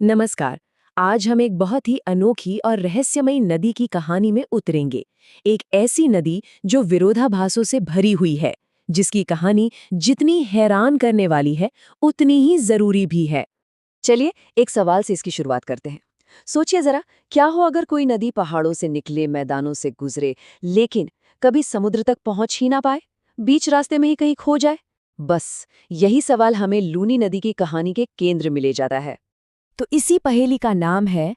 नमस्कार। आज हम एक बहुत ही अनोखी और रहस्यमयी नदी की कहानी में उतरेंगे। एक ऐसी नदी जो विरोधाभासों से भरी हुई है, जिसकी कहानी जितनी हैरान करने वाली है, उतनी ही जरूरी भी है। चलिए एक सवाल से इसकी शुरुआत करते हैं। सोचिए जरा, क्या हो अगर कोई नदी पहाड़ों से निकले, मैदानों से गुजरे, लेकिन कभी समुद्र तक पहुंच ही ना पाए, बीच रास्ते में ही कहीं खो जाए। बस यही सवाल हमें लूनी नदी की कहानी के केंद्र में ले जाता है। तो इसी पहेली का नाम है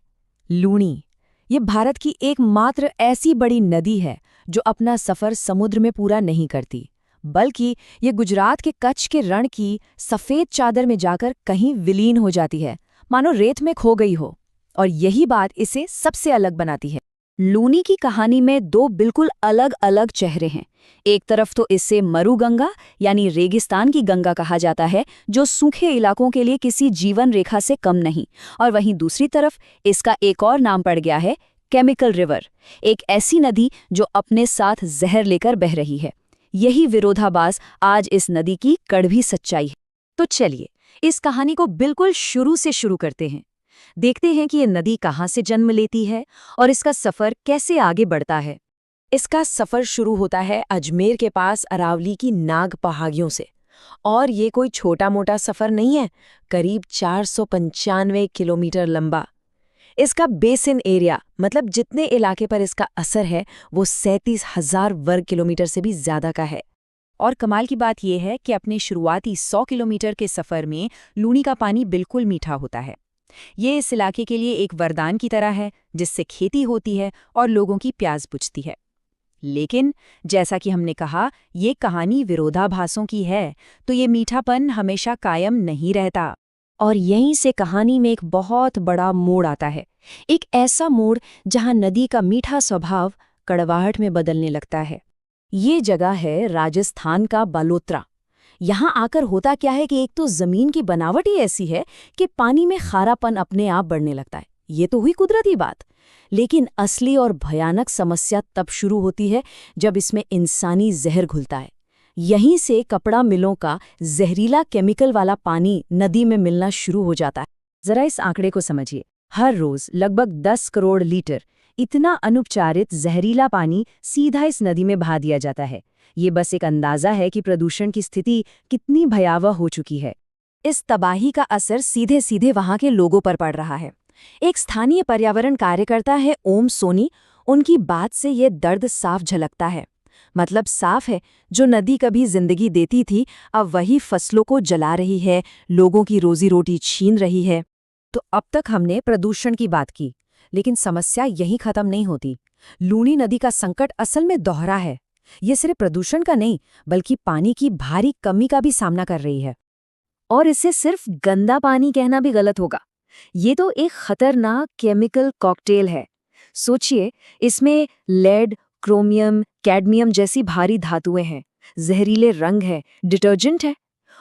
लूणी। ये भारत की एकमात्र ऐसी बड़ी नदी है जो अपना सफर समुद्र में पूरा नहीं करती, बल्कि ये गुजरात के कच्छ के रण की सफेद चादर में जाकर कहीं विलीन हो जाती है, मानो रेत में खो गई हो। और यही बात इसे सबसे अलग बनाती है। लूनी की कहानी में दो बिल्कुल अलग अलग चेहरे हैं। एक तरफ तो इसे मरुगंगा यानी रेगिस्तान की गंगा कहा जाता है, जो सूखे इलाकों के लिए किसी जीवन रेखा से कम नहीं। और वहीं दूसरी तरफ इसका एक और नाम पड़ गया है, केमिकल रिवर, एक ऐसी नदी जो अपने साथ जहर लेकर बह रही है। यही विरोधाभास आज इस नदी की कड़वी सच्चाई है। तो चलिए इस कहानी को बिल्कुल शुरू से शुरू करते हैं। देखते हैं कि ये नदी कहाँ से जन्म लेती है और इसका सफर कैसे आगे बढ़ता है। इसका सफर शुरू होता है अजमेर के पास अरावली की नाग पहाड़ियों से। और ये कोई छोटा मोटा सफर नहीं है, करीब 495 किलोमीटर लंबा। इसका बेसिन एरिया, मतलब जितने इलाके पर इसका असर है, वो 37,000 वर्ग किलोमीटर से भी ज्यादा का है। और कमाल की बात यह है कि अपने शुरुआती 100 किलोमीटर के सफर में लूनी का पानी बिल्कुल मीठा होता है। ये इस इलाके के लिए एक वरदान की तरह है, जिससे खेती होती है और लोगों की प्यास बुझती है। लेकिन जैसा कि हमने कहा, ये कहानी विरोधाभासों की है, तो ये मीठापन हमेशा कायम नहीं रहता। और यहीं से कहानी में एक बहुत बड़ा मोड़ आता है। एक ऐसा मोड़ जहां नदी का मीठा स्वभाव कड़वाहट में बदलने लगता है। ये जगह है राजस्थान का बालोतरा। यहाँ आकर होता क्या है कि एक तो जमीन की बनावट ही ऐसी है कि पानी में खारापन अपने आप बढ़ने लगता है। ये तो हुई कुदरती बात। लेकिन असली और भयानक समस्या तब शुरू होती है जब इसमें इंसानी जहर घुलता है। यहीं से कपड़ा मिलों का जहरीला केमिकल वाला पानी नदी में मिलना शुरू हो जाता है। जरा इस आंकड़े को समझिए। हर रोज लगभग 10 करोड़ लीटर इतना अनुपचारित जहरीला पानी सीधा इस नदी में बहा दिया जाता है। ये बस एक अंदाजा है कि प्रदूषण की स्थिति कितनी भयावह हो चुकी है। इस तबाही का असर सीधे सीधे वहां के लोगों पर पड़ रहा है। एक स्थानीय पर्यावरण कार्यकर्ता है ओम सोनी। उनकी बात से ये दर्द साफ झलकता है। मतलब साफ है, जो नदी कभी जिंदगी देती थी, अब वही फसलों को जला रही है, लोगों की रोजी रोटी छीन रही है। तो अब तक हमने प्रदूषण की बात की, लेकिन समस्या यहीं खत्म नहीं होती। लूनी नदी का संकट असल में दोहरा है। ये सिर्फ प्रदूषण का नहीं, बल्कि पानी की भारी कमी का भी सामना कर रही है। और इसे सिर्फ गंदा पानी कहना भी गलत होगा। ये तो एक खतरनाक केमिकल कॉकटेल है। सोचिए, इसमें लेड, क्रोमियम, कैडमियम जैसी भारी धातुएं हैं, जहरीले रंग है, डिटर्जेंट है।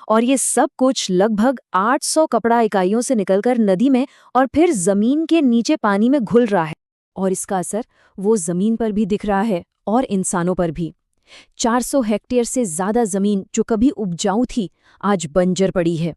और ये सब कुछ लगभग 800 कपड़ा इकाइयों से निकलकर नदी में और फिर जमीन के नीचे पानी में घुल रहा है। और इसका असर वो जमीन पर भी दिख रहा है और इंसानों पर भी। 400 हेक्टेयर से ज्यादा जमीन जो कभी उपजाऊ थी, आज बंजर पड़ी है।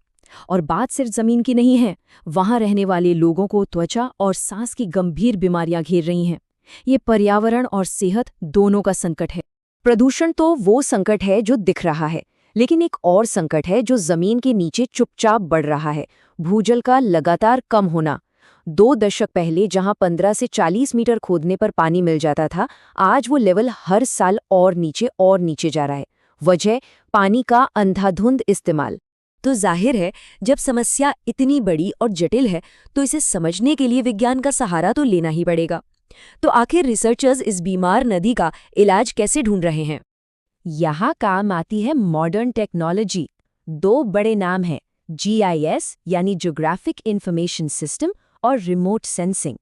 और बात सिर्फ जमीन की नहीं है, वहां रहने वाले लोगों को त्वचा और सांस की गंभीर बीमारियां घेर रही हैं। ये पर्यावरण और सेहत दोनों का संकट है। प्रदूषण तो वो संकट है जो दिख रहा है, लेकिन एक और संकट है जो जमीन के नीचे चुपचाप बढ़ रहा है। भूजल का लगातार कम होना। 2 दशक पहले जहां 15 से 40 मीटर खोदने पर पानी मिल जाता था, आज वो लेवल हर साल और नीचे जा रहा है। वजह पानी का अंधाधुंध इस्तेमाल। तो जाहिर है, जब समस्या इतनी बड़ी और जटिल है, तो इसे समझने के लिए विज्ञान का सहारा तो लेना ही पड़ेगा। तो आखिर रिसर्चर्स इस बीमार नदी का इलाज कैसे ढूंढ रहे हैं? यहाँ काम आती है मॉडर्न टेक्नोलॉजी। 2 बड़े नाम हैं, GIS यानी ज्योग्राफिक इंफॉर्मेशन सिस्टम और रिमोट सेंसिंग।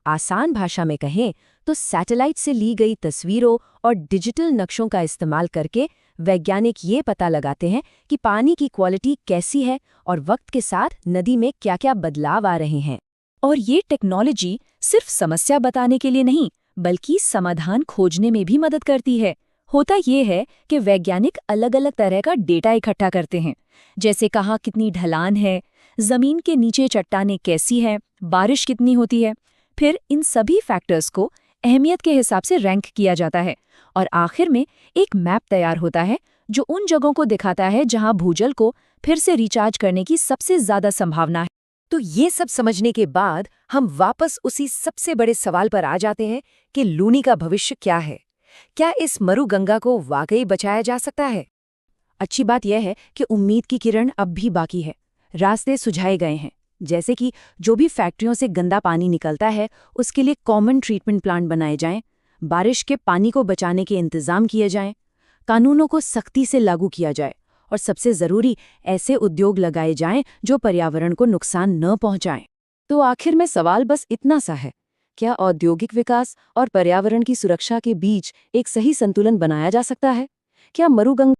आसान भाषा में कहें तो सैटेलाइट से ली गई तस्वीरों और डिजिटल नक्शों का इस्तेमाल करके वैज्ञानिक ये पता लगाते हैं कि पानी की क्वालिटी कैसी है और वक्त के साथ नदी में क्या-क्या बदलाव आ रहे हैं। और ये टेक्नोलॉजी सिर्फ समस्या बताने के लिए नहीं, बल्कि समाधान खोजने में भी मदद करती है। होता ये है कि वैज्ञानिक अलग अलग तरह का डेटा इकट्ठा करते हैं, जैसे कहाँ कितनी ढलान है, जमीन के नीचे चट्टानें कैसी हैं, बारिश कितनी होती है। फिर इन सभी फैक्टर्स को अहमियत के हिसाब से रैंक किया जाता है और आखिर में एक मैप तैयार होता है जो उन जगहों को दिखाता है जहां भूजल को फिर से रिचार्ज करने की सबसे ज्यादा संभावना है। तो ये सब समझने के बाद हम वापस उसी सबसे बड़े सवाल पर आ जाते हैं कि लूनी का भविष्य क्या है। क्या इस मरुगंगा को वाकई बचाया जा सकता है? अच्छी बात यह है कि उम्मीद की किरण अब भी बाकी है। रास्ते सुझाए गए हैं, जैसे कि जो भी फैक्ट्रियों से गंदा पानी निकलता है उसके लिए कॉमन ट्रीटमेंट प्लांट बनाए जाएं, बारिश के पानी को बचाने के इंतजाम किए जाएं, कानूनों को सख्ती से लागू किया जाए और सबसे ज़रूरी ऐसे उद्योग लगाए जाएं जो पर्यावरण को नुकसान न पहुंचाएं। तो आखिर में सवाल बस इतना सा है, क्या औद्योगिक विकास और पर्यावरण की सुरक्षा के बीच एक सही संतुलन बनाया जा सकता है? क्या मरुगंगा